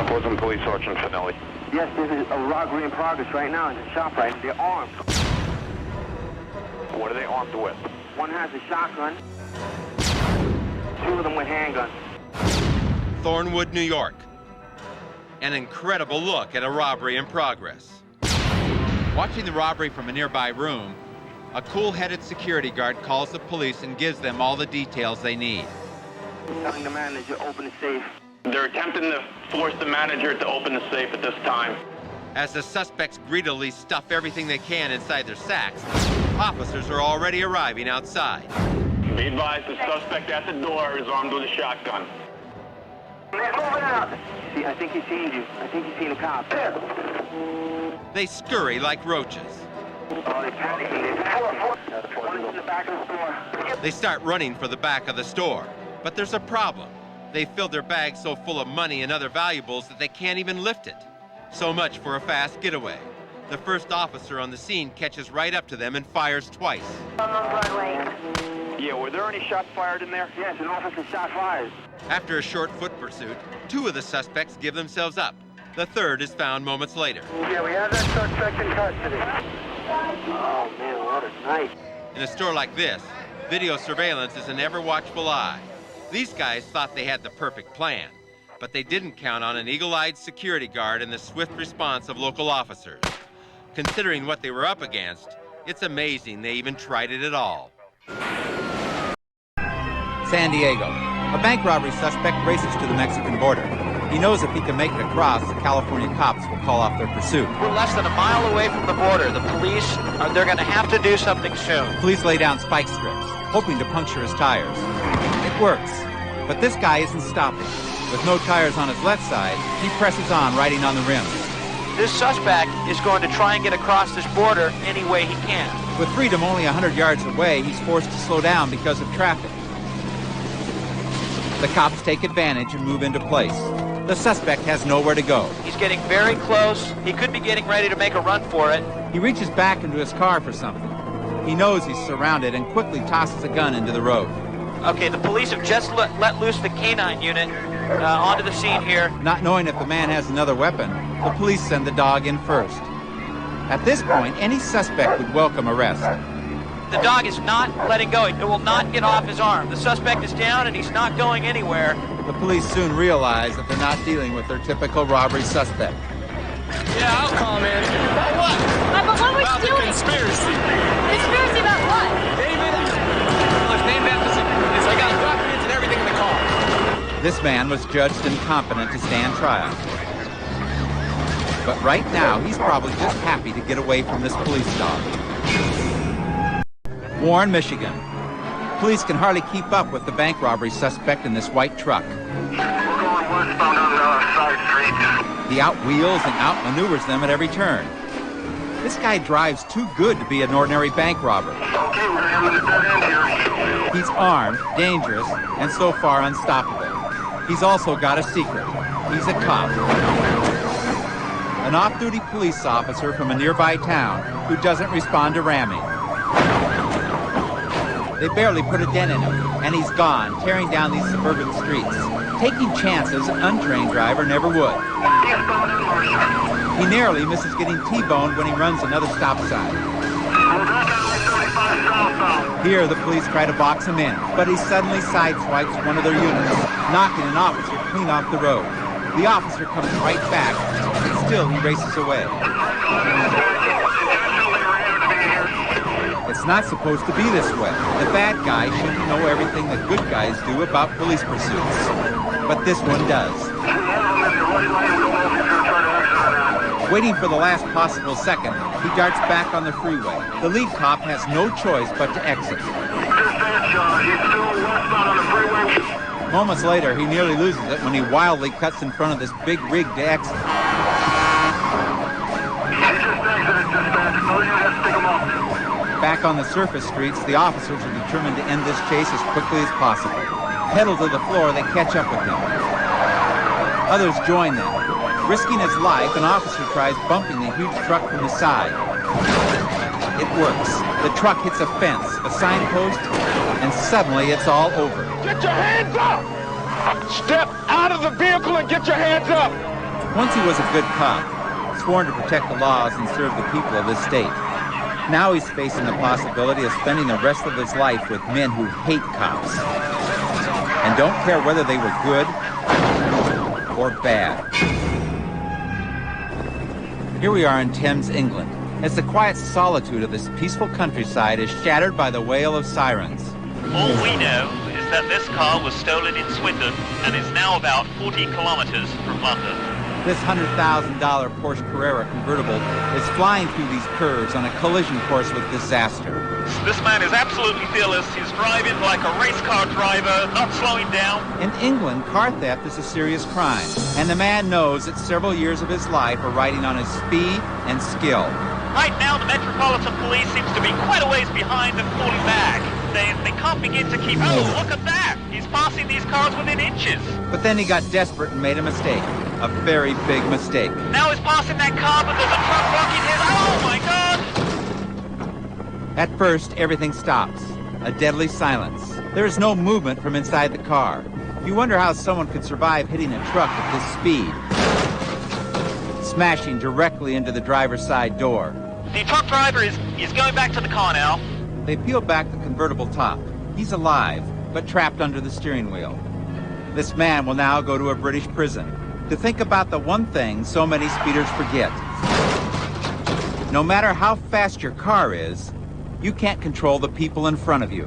Bozeman Police Sergeant Finelli. Yes, this is a robbery in progress right now. It's a shop right. They're armed. What are they armed with? One has a shotgun. Two of them with handguns. Thornwood, New York. An incredible look at a robbery in progress. Watching the robbery from a nearby room, a cool-headed security guard calls the police and gives them all the details they need. Telling the manager open the safe. They're attempting to force the manager to open the safe at this time. As the suspects greedily stuff everything they can inside their sacks, officers are already arriving outside. Be advised, the suspect at the door is armed with a shotgun. He's moving out. See, I think he's seen you. I think he's seen a cop. They scurry like roaches. Oh, they're panicking. One is in the back of the store. They start running for the back of the store. But there's a problem. They filled their bags so full of money and other valuables that they can't even lift it. So much for a fast getaway. The first officer on the scene catches right up to them and fires twice. Yeah, were there any shots fired in there? Yes, an officer shot fired. After a short foot pursuit, two of the suspects give themselves up. The third is found moments later. Yeah, we have that suspect in custody. Oh, man, what a night. In a store like this, video surveillance is an ever-watchful eye. These guys thought they had the perfect plan, but they didn't count on an eagle-eyed security guard and the swift response of local officers. Considering what they were up against, it's amazing they even tried it at all. San Diego. A bank robbery suspect races to the Mexican border. He knows if he can make it across, the California cops will call off their pursuit. We're less than a mile away from the border. The police, they're going to have to do something soon. Police lay down spike strips, hoping to puncture his tires. It works, but this guy isn't stopping. With no tires on his left side, he presses on, riding on the rims. This suspect is going to try and get across this border any way he can. With freedom only 100 yards away, he's forced to slow down because of traffic. The cops take advantage and move into place. The suspect has nowhere to go. He's getting very close. He could be getting ready to make a run for it. He reaches back into his car for something. He knows he's surrounded and quickly tosses a gun into the road. Okay, the police have just let loose the canine unit onto the scene here. Not knowing if the man has another weapon, the police send the dog in first. At this point, any suspect would welcome arrest. The dog is not letting go. It will not get off his arm. The suspect is down and he's not going anywhere. The police soon realize that they're not dealing with their typical robbery suspect. Yeah, I'll call, man. About what? But what was About he the doing? conspiracy. Conspiracy about what? David, his name is I got documents and everything in the car. This man was judged incompetent to stand trial. But right now, he's probably just happy to get away from this police dog. Warren, Michigan. Police can hardly keep up with the bank robbery suspect in this white truck. We're going westbound on side street. He outwheels and outmaneuvers them at every turn. This guy drives too good to be an ordinary bank robber. Okay, we're having a dead end here. He's armed, dangerous, and so far unstoppable. He's also got a secret. He's a cop. An off-duty police officer from a nearby town who doesn't respond to ramming. They barely put a dent in him, and he's gone, tearing down these suburban streets, taking chances an untrained driver never would. He narrowly misses getting T-boned when he runs another stop sign. Here, the police try to box him in, but he suddenly sideswipes one of their units, knocking an officer clean off the road. The officer comes right back, and still he races away. It's not supposed to be this way. The bad guy shouldn't know everything the good guys do about police pursuits. But this one does. Waiting for the last possible second, he darts back on the freeway. The lead cop has no choice but to exit. Moments later, he nearly loses it when he wildly cuts in front of this big rig to exit. Back on the surface streets, the officers are determined to end this chase as quickly as possible. Pedal to the floor, they catch up with him. Others join them. Risking his life, an officer tries bumping the huge truck from the side. It works. The truck hits a fence, a signpost, and suddenly it's all over. Get your hands up! Step out of the vehicle and get your hands up! Once he was a good cop, sworn to protect the laws and serve the people of this state. Now he's facing the possibility of spending the rest of his life with men who hate cops and don't care whether they were good or bad. Here we are in Thames, England, as the quiet solitude of this peaceful countryside is shattered by the wail of sirens. All we know is that this car was stolen in Swindon and is now about 40 kilometers from London. This $100,000 Porsche Carrera convertible is flying through these curves on a collision course with disaster. This man is absolutely fearless. He's driving like a race car driver, not slowing down. In England, car theft is a serious crime, and the man knows that several years of his life are riding on his speed and skill. Right now, the Metropolitan Police seems to be quite a ways behind and falling back. They can't begin to keep... Oh, look at that! He's passing these cars within inches. But then he got desperate and made a mistake. A very big mistake. Now he's passing that car, but there's a truck blocking his... Oh, my God! At first, everything stops. A deadly silence. There is no movement from inside the car. You wonder how someone could survive hitting a truck at this speed. Smashing directly into the driver's side door. The truck driver is going back to the car now. They peel back the convertible top. He's alive, but trapped under the steering wheel. This man will now go to a British prison. To think about the one thing so many speeders forget. No matter how fast your car is, you can't control the people in front of you.